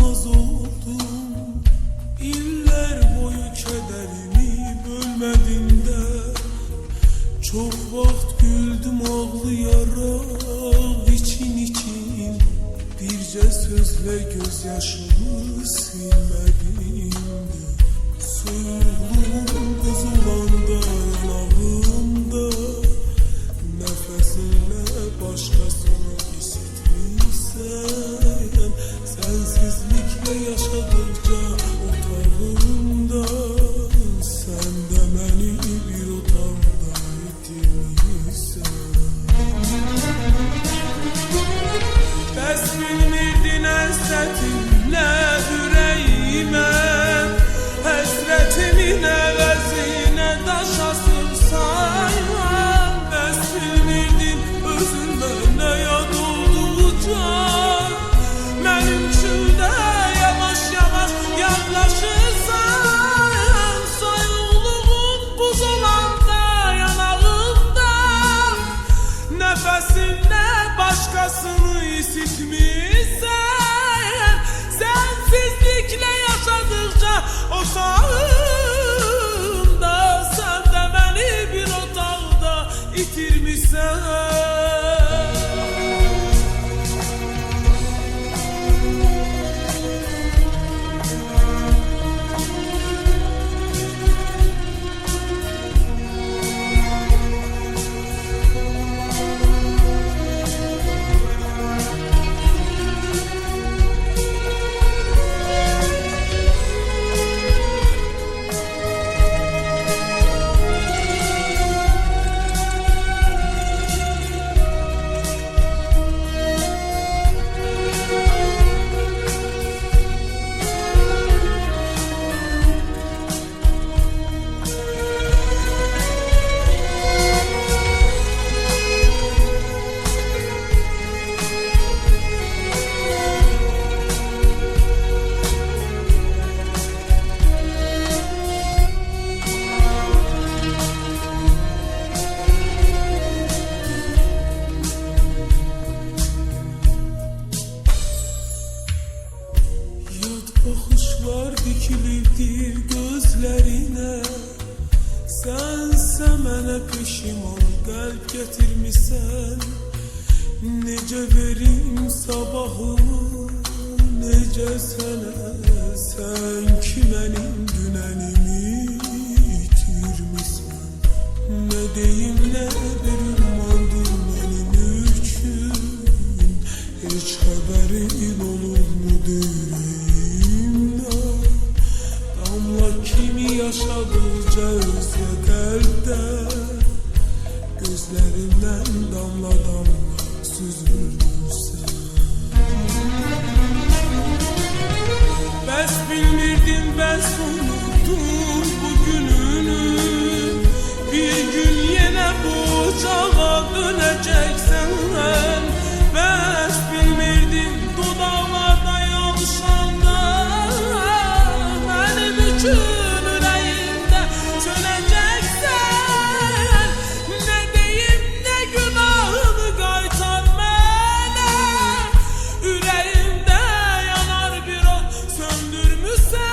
anlamaz oldum. İller boyu kederimi bölmedin de. Çok vaxt güldüm ağlayarak için için. Birce sözle gözyaşımı silmedim de. Soyuğluğum kızılanda yanağımda. Nefesinle başkasını isitmişsen. Sensizlikle yaşadıkça otağımda. Sen de beni bir otağımda itirmişsen. Bəs bilmirdin həsrətinlə ürəyimə. Həsrətimin əvəzinə daş asırsan. Bəs bilmirdin özün mənə yad olduqca. Mənim üçün də yavaş yavaş yaklaşırsan. Soyuqluğum buz olanda yanağımda. Nəfəsinlə başqasını isitmişsən. Sensizliklə yaşadıkça otağımda. Sen de beni bir otağda itirmişsən. Bakışlar dikilibdir gözlerine. Sense mənə peşiman qəlb getirmişsən. Necə verim sabahımı, necə sənə. Sen ki mənim dünənimi itirmişsən. Ne deyim ne bir ümmandır mənim üçün. Heç xəbərin olur mu deyirəm. Kimi yaşadıkça özge qəlbdə. Gözlərimdən damla damla süzülürsən. Bəs bilmirdin, bəs unuttun bugününü. Bir gün yenə bu ocağa dönəcəksən. Bəs bilmirdin dudaqlarda yalışanda. Bütün ürəyimdə sönəcəksən. Ne deyim ne günahını qaytar mənə. Ürəyimdə yanar bir o söndürmüsən.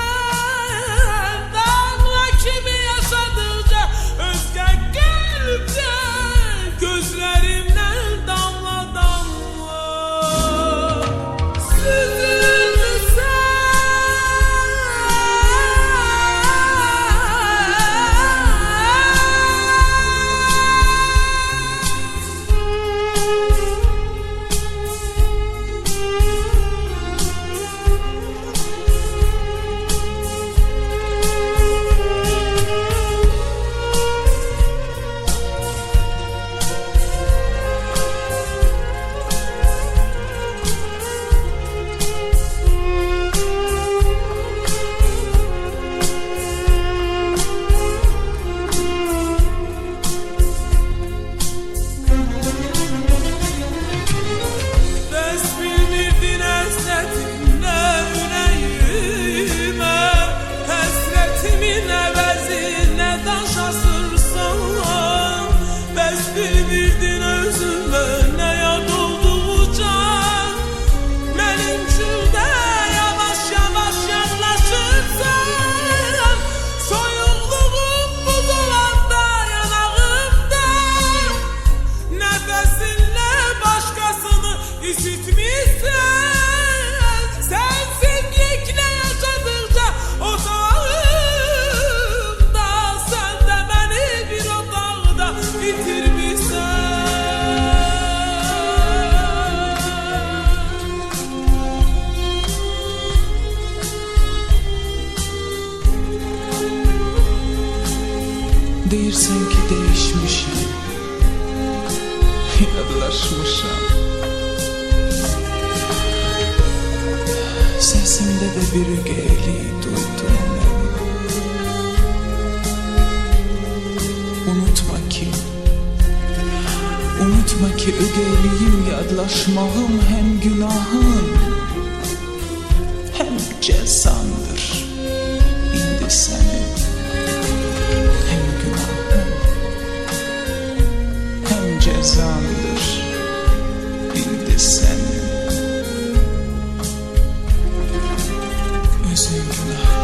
Deyirsən ki değişmişim, yadlaşmışam. Səsimdə də bir ögeylik duydum mən. Unutma ki ögeyliyim, yadlaşmağım hem günahın hem cezandır. İndi sənin hem günahın hem cezandır. İndi sənin özün günah.